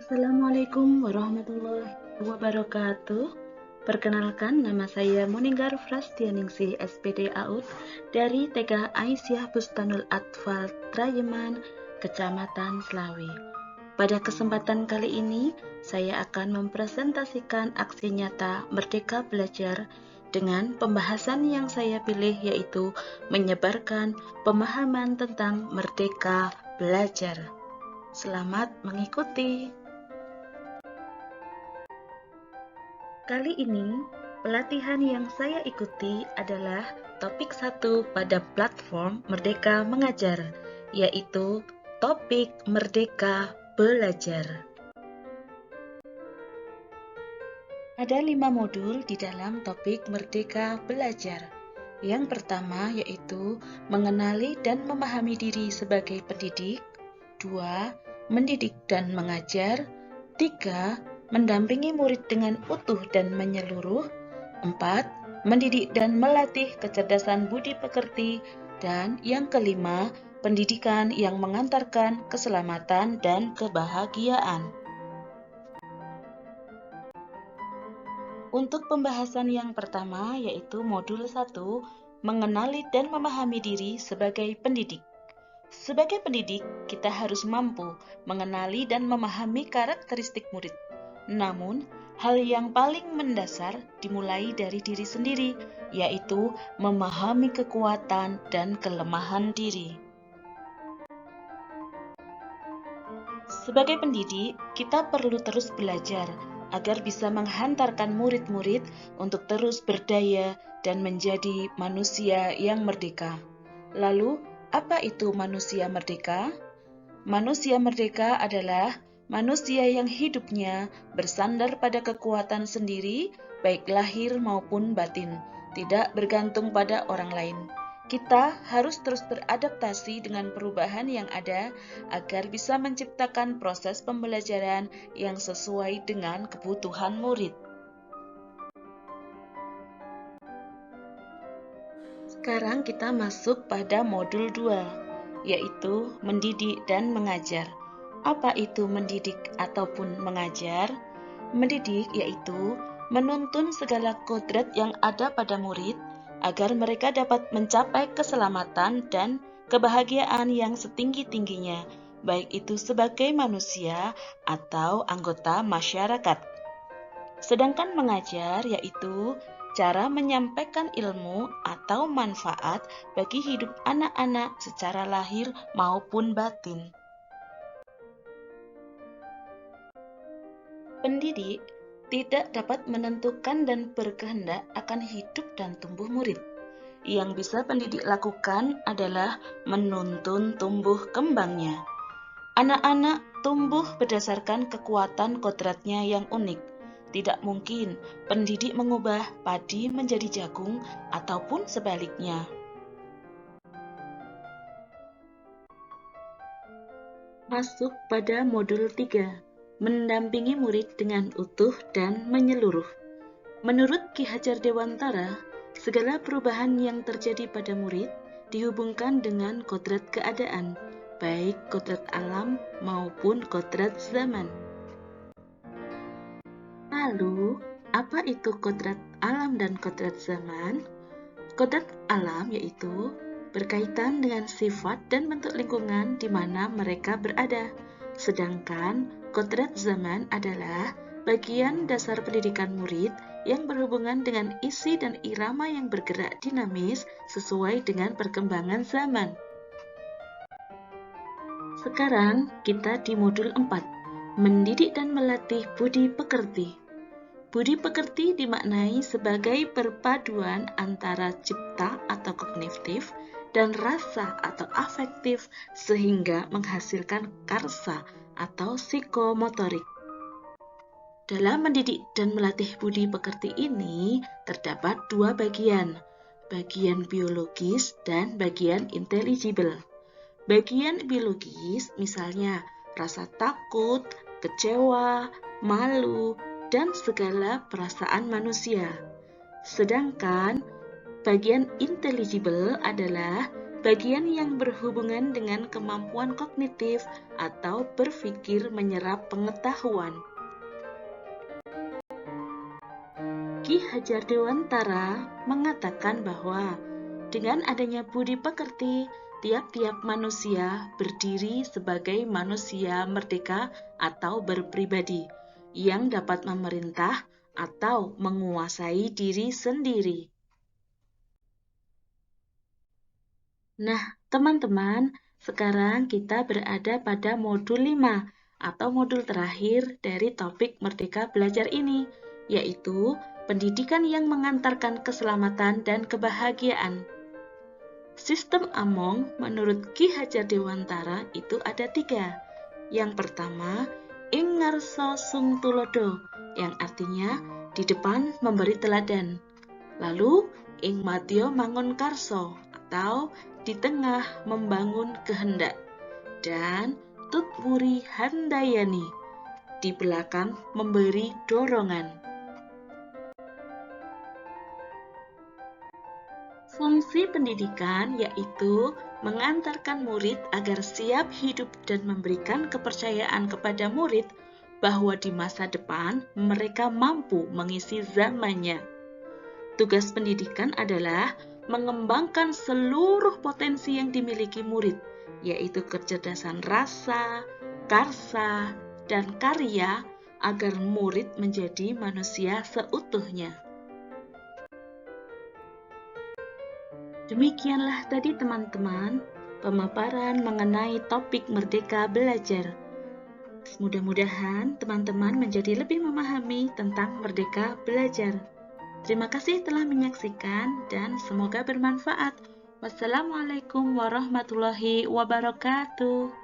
Assalamualaikum warahmatullahi wabarakatuh. Perkenalkan, nama saya Muninggar Frastianingsih SPD AUD dari TK Aisyah Bustanul Atfal Trayeman, Kecamatan Slawi. Pada kesempatan kali ini, saya akan mempresentasikan aksi nyata Merdeka Belajar dengan pembahasan yang saya pilih, yaitu menyebarkan pemahaman tentang Merdeka Belajar. Selamat mengikuti. Kali ini, pelatihan yang saya ikuti adalah topik 1 pada platform Merdeka Mengajar, yaitu topik Merdeka Belajar. Ada 5 modul di dalam topik Merdeka Belajar. Yang pertama yaitu mengenali dan memahami diri sebagai pendidik. 2. Mendidik dan mengajar. 3. Mendampingi murid dengan utuh dan menyeluruh. 4. Mendidik dan melatih kecerdasan budi pekerti. Dan yang kelima, pendidikan yang mengantarkan keselamatan dan kebahagiaan. Untuk pembahasan yang pertama yaitu modul 1, mengenali dan memahami diri sebagai pendidik. Sebagai pendidik, kita harus mampu mengenali dan memahami karakteristik murid. Namun, hal yang paling mendasar dimulai dari diri sendiri, yaitu memahami kekuatan dan kelemahan diri. Sebagai pendidik, kita perlu terus belajar agar bisa menghantarkan murid-murid untuk terus berdaya dan menjadi manusia yang merdeka. Lalu, apa itu manusia merdeka? Manusia merdeka adalah manusia yang hidupnya bersandar pada kekuatan sendiri, baik lahir maupun batin, tidak bergantung pada orang lain. Kita harus terus beradaptasi dengan perubahan yang ada agar bisa menciptakan proses pembelajaran yang sesuai dengan kebutuhan murid. Sekarang kita masuk pada modul 2, yaitu mendidik dan mengajar. Apa itu mendidik ataupun mengajar? Mendidik yaitu menuntun segala kodrat yang ada pada murid agar mereka dapat mencapai keselamatan dan kebahagiaan yang setinggi-tingginya, baik itu sebagai manusia atau anggota masyarakat. Sedangkan mengajar yaitu cara menyampaikan ilmu atau manfaat bagi hidup anak-anak secara lahir maupun batin. Pendidik tidak dapat menentukan dan berkehendak akan hidup dan tumbuh murid. Yang bisa pendidik lakukan adalah menuntun tumbuh kembangnya. Anak-anak tumbuh berdasarkan kekuatan kodratnya yang unik. Tidak mungkin pendidik mengubah padi menjadi jagung ataupun sebaliknya. Masuk pada modul 3, mendampingi murid dengan utuh dan menyeluruh. Menurut Ki Hajar Dewantara, segala perubahan yang terjadi pada murid dihubungkan dengan kodrat keadaan, baik kodrat alam maupun kodrat zaman. Lalu, apa itu kodrat alam dan kodrat zaman? Kodrat alam yaitu berkaitan dengan sifat dan bentuk lingkungan di mana mereka berada. Sedangkan kodrat zaman adalah bagian dasar pendidikan murid yang berhubungan dengan isi dan irama yang bergerak dinamis sesuai dengan perkembangan zaman. Sekarang kita di modul 4, mendidik dan melatih budi pekerti. Budi pekerti dimaknai sebagai perpaduan antara cipta atau kognitif dan rasa atau afektif sehingga menghasilkan karsa atau psikomotorik. Dalam mendidik dan melatih budi pekerti ini terdapat 2 bagian biologis dan bagian intelligible. Bagian biologis misalnya rasa takut, kecewa, malu, dan segala perasaan manusia. Sedangkan bagian intelligible adalah bagian yang berhubungan dengan kemampuan kognitif atau berpikir menyerap pengetahuan. Ki Hajar Dewantara mengatakan bahwa dengan adanya budi pekerti, tiap-tiap manusia berdiri sebagai manusia merdeka atau berpribadi yang dapat memerintah atau menguasai diri sendiri. Nah, teman-teman, sekarang kita berada pada modul 5 atau modul terakhir dari topik Merdeka Belajar ini, yaitu pendidikan yang mengantarkan keselamatan dan kebahagiaan. Sistem Among menurut Ki Hajar Dewantara itu ada 3. Yang pertama, ing ngarsa sung tulodo, yang artinya di depan memberi teladan. Lalu, ing madya mangun karso, atau di tengah membangun kehendak. Dan tut wuri handayani, di belakang memberi dorongan. Fungsi pendidikan yaitu mengantarkan murid agar siap hidup dan memberikan kepercayaan kepada murid bahwa di masa depan mereka mampu mengisi zamannya. Tugas pendidikan adalah mengembangkan seluruh potensi yang dimiliki murid, yaitu kecerdasan rasa, karsa, dan karya agar murid menjadi manusia seutuhnya. Demikianlah tadi teman-teman pemaparan mengenai topik Merdeka Belajar. Mudah-mudahan teman-teman menjadi lebih memahami tentang Merdeka Belajar. Terima kasih telah menyaksikan dan semoga bermanfaat. Wassalamualaikum warahmatullahi wabarakatuh.